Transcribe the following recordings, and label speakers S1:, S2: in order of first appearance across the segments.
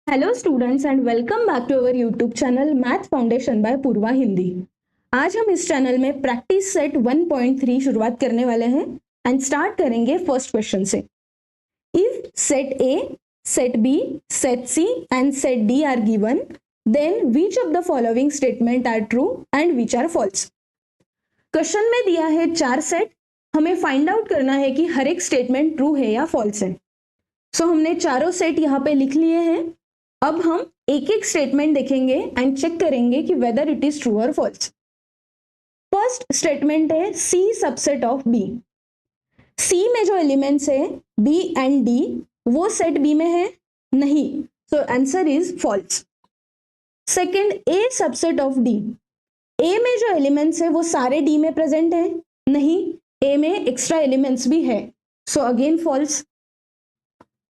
S1: Hello students and welcome back to our YouTube channel math foundation by Purva Hindi. आज हम इस channel में practice set 1.3 शुरुआत करने वाले हैं एंड स्टार्ट करेंगे फर्स्ट क्वेश्चन से। If set A, set B, set C and set D are given, then which of the following statement are true and which are false. Question में दिया है 4 set, हमें फाइंड आउट करना है कि हर एक स्टेटमेंट ट्रू है या फॉल्स है। सो हमने चारों सेट यहाँ पे लिख लिए हैं। अब हम एक एक स्टेटमेंट देखेंगे एंड चेक करेंगे कि वेदर इट इज ट्रू और फॉल्स। फर्स्ट स्टेटमेंट है C subset of B. C में जो एलिमेंट्स है बी एंड डी, वो सेट बी में है नहीं, so answer is false. Second A subset of D. A में जो एलिमेंट्स है वो सारे डी में प्रेजेंट है नहीं, ए में एक्स्ट्रा एलिमेंट्स भी है, सो अगेन फॉल्स।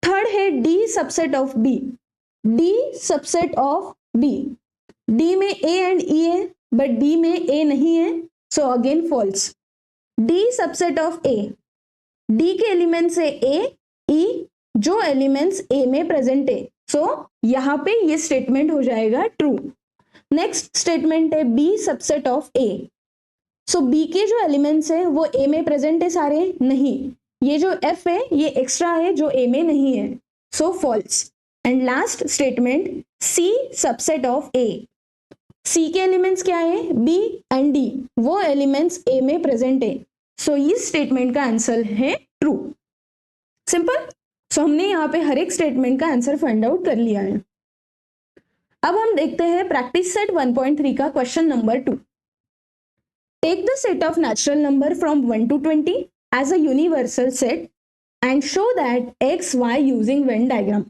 S1: थर्ड है D subset of B. D subset of B, D में ए एंड ई है बट बी में ए नहीं है, so again false. D subset of A, D के एलिमेंट्स है ए ई, जो एलिमेंट्स ए में प्रेजेंट है, सो यहां पे ये स्टेटमेंट हो जाएगा ट्रू। नेक्स्ट स्टेटमेंट है B subset of A. So B के जो एलिमेंट्स है वो ए में प्रेजेंट है सारे नहीं, ये जो एफ है ये एक्स्ट्रा है जो ए में नहीं है, so false. And last statement C subset of A. C के एलिमेंट्स क्या है बी एंड डी, वो एलिमेंट्स ए में प्रेजेंट है, सो इस स्टेटमेंट का आंसर है ट्रू। सिंपल। सो हमने यहाँ पे हर एक स्टेटमेंट का आंसर फाइंड आउट कर लिया है। अब हम देखते हैं प्रैक्टिस सेट 1.3 का question number 2। Take the set of natural number from 1 to 20 as a universal set and show that X Y using Venn diagram.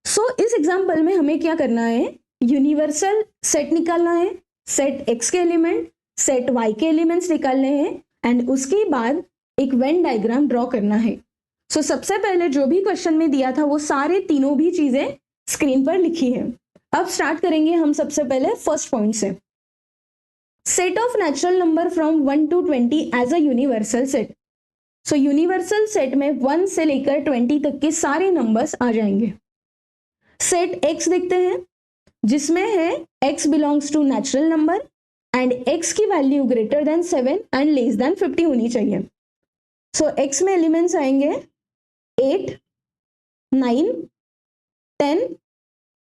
S1: So इस एग्जाम्पल में हमें क्या करना है, यूनिवर्सल सेट निकालना है, सेट एक्स के एलिमेंट, सेट वाई के एलिमेंट्स निकालने हैं एंड उसके बाद एक वेन डायग्राम ड्रॉ करना है। सो सबसे पहले जो भी क्वेश्चन में दिया था वो सारे तीनों भी चीजें स्क्रीन पर लिखी है। अब स्टार्ट करेंगे हम सबसे पहले फर्स्ट पॉइंट से। Set of natural number from 1 to 20 as a universal set. So universal set में 1 से लेकर 20 तक के सारे नंबर्स आ जाएंगे। सेट x देखते हैं जिसमें है x belongs to natural number and x की value greater than 7 and less than 50 होनी चाहिए। सो x में एलिमेंट्स आएंगे 8, 9, 10,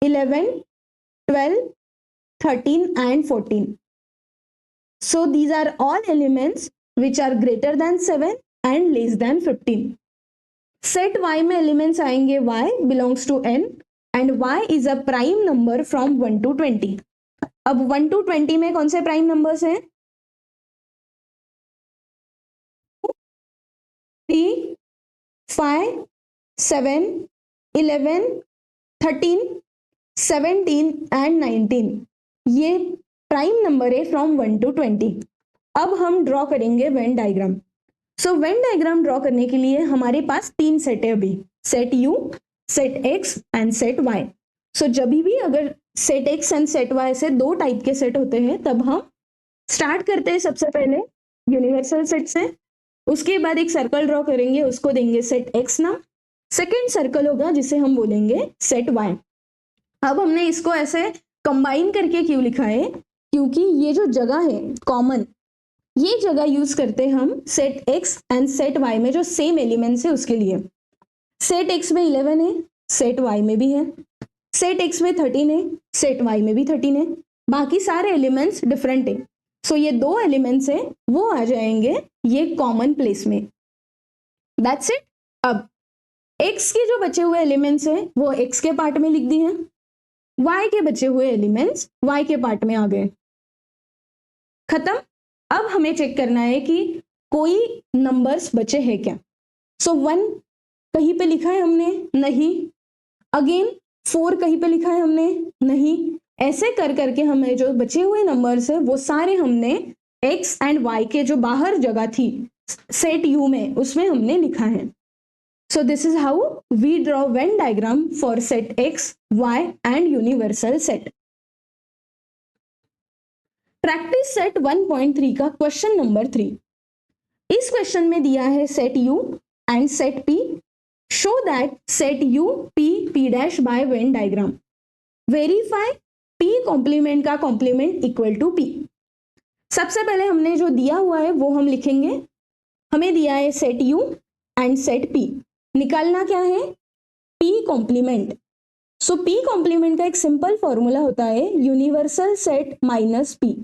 S1: 11, 12, 13 and 14. So these are all elements which are greater than 7 and less than 15. Set y में एलिमेंट्स आएंगे y belongs to n and y is a prime number from 1 to 20. अब 1 to 20 में कौन से prime numbers हैं 3, 5, 7, 11, 13, 17 and 19, ये prime number है from 1 to 20। अब हम ड्रॉ करेंगे when diagram. So when diagram draw करने के लिए हमारे पास 3 सेट है अभी, set u, set x and set y। सो जब भी अगर set x and set y से 2 टाइप के सेट होते हैं तब हम स्टार्ट करते हैं सबसे पहले यूनिवर्सल सेट से, उसके बाद एक सर्कल ड्रॉ करेंगे, उसको देंगे सेट x नाम, सेकेंड सर्कल होगा जिसे हम बोलेंगे सेट y। अब हमने इसको ऐसे कंबाइन करके क्यों लिखा है, क्योंकि ये जो जगह है कॉमन, ये जगह यूज करते हम set x and set y में जो सेम एलिमेंट्स है उसके लिए। सेट x में 11 है, सेट y में भी है, सेट x में 13 है, सेट y में भी 13 है, बाकी सारे एलिमेंट्स डिफरेंट है, सो ये 2 एलिमेंट्स है वो आ जाएंगे ये कॉमन प्लेस में। That's it. अब x के जो बचे हुए एलिमेंट्स है वो x के पार्ट में लिख दिए, y के बचे हुए एलिमेंट्स y के पार्ट में आ गए, खत्म। अब हमें चेक करना है कि कोई नंबर्स बचे हैं क्या। सो 1 कहीं पे लिखा है हमने नहीं, अगेन 4 कहीं पे लिखा है हमने नहीं, ऐसे कर करके हमें जो बचे हुए नंबर्स है वो सारे हमने x एंड y के जो बाहर जगह थी सेट u में उसमें हमने लिखा है। So this is how we draw Venn diagram for set x, y and universal set. Practice set 1.3 का क्वेश्चन नंबर 3। इस क्वेश्चन में दिया है set u and set p show that set U P P dash by Venn diagram. Verify P complement का complement equal to P. सबसे पहले हमने जो दिया हुआ है वो हम लिखेंगे। हमें दिया है set U and set P. निकालना क्या है? P complement. So P complement का एक सिंपल फॉर्मूला होता है universal set minus P.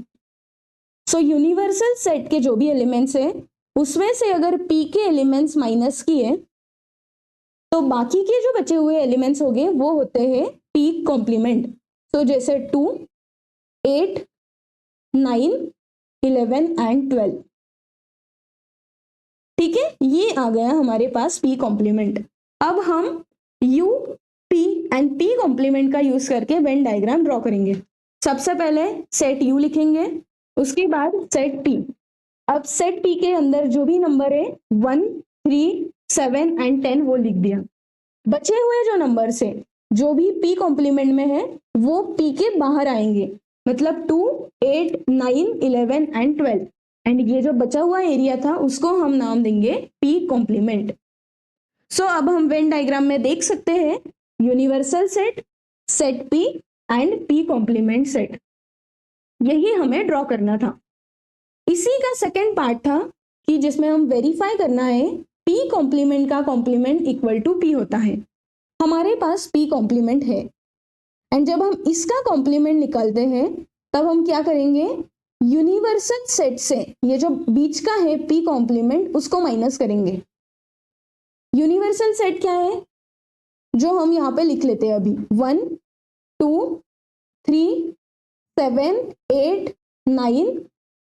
S1: So universal set के जो भी एलिमेंट्स है उसमें से अगर पी के एलिमेंट्स माइनस किए तो बाकी के जो बचे हुए एलिमेंट्स हो गए वो होते हैं पी कॉम्प्लीमेंट। तो जैसे 2, 8, 9, 11 एंड 12। ठीक है, ये आ गया हमारे पास पी कॉम्प्लीमेंट। अब हम U P and P complement का यूज करके वेन डायग्राम ड्रॉ करेंगे। सबसे पहले सेट यू लिखेंगे, उसके बाद सेट पी। अब सेट पी के अंदर जो भी नंबर है 1, 3, 7 एंड 10 वो लिख दिया। बचे हुए जो नंबर है जो भी पी कॉम्प्लीमेंट में है वो पी के बाहर आएंगे, मतलब 2, 8, 9, 11 एंड 12। एंड ये जो बचा हुआ एरिया था उसको हम नाम देंगे पी कॉम्प्लीमेंट। सो अब हम वेन डायग्राम में देख सकते हैं universal set, set P and P complement set. यही हमें ड्रॉ करना था। इसी का सेकेंड पार्ट था कि जिसमें हम वेरीफाई करना है पी कॉम्प्लीमेंट का कॉम्प्लीमेंट इक्वल टू पी होता है। हमारे पास पी कॉम्प्लीमेंट है एंड जब हम इसका कॉम्प्लीमेंट निकालते हैं तब हम क्या करेंगे? यूनिवर्सल सेट से ये जो बीच का है पी कॉम्प्लीमेंट उसको माइनस करेंगे। यूनिवर्सल सेट क्या है जो हम यहाँ पे लिख लेते हैं अभी 1, 2, 3, 7, 8, 9,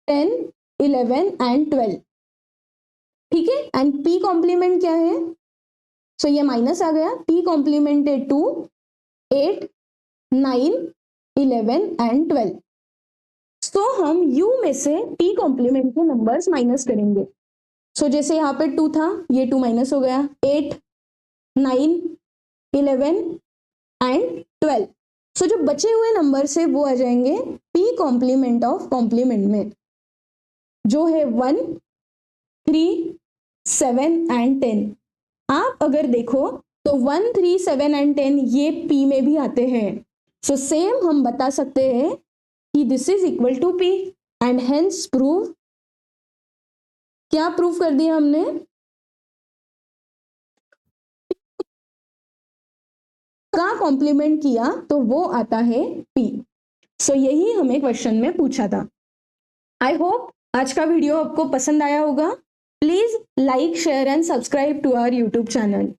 S1: 10, 11 एंड 12। ठीक है, एंड पी कॉम्प्लीमेंट क्या है? सो ये माइनस आ गया। पी कॉम्प्लीमेंट है 2, 8, 9, 11 एंड 12। तो हम u में से p कॉम्प्लीमेंट के नंबर्स माइनस करेंगे। सो जैसे यहाँ पे 2 था, ये 2 माइनस हो गया। 8, 9, 11 एंड 12। सो जो बचे हुए नंबर्स है वो आ जाएंगे p कॉम्प्लीमेंट ऑफ कॉम्प्लीमेंट में, जो है 1, 3, 7 एंड 10। आप अगर देखो तो 1, 3, 7 एंड 10 ये p में भी आते हैं। सो सेम हम बता सकते हैं कि this is equal to P and hence prove. क्या प्रूव कर दिया हमने? का कॉम्प्लीमेंट किया तो वो आता है पी। सो यही हमें क्वेश्चन में पूछा था। आई होप आज का वीडियो आपको पसंद आया होगा। Please like, share and subscribe to our YouTube channel.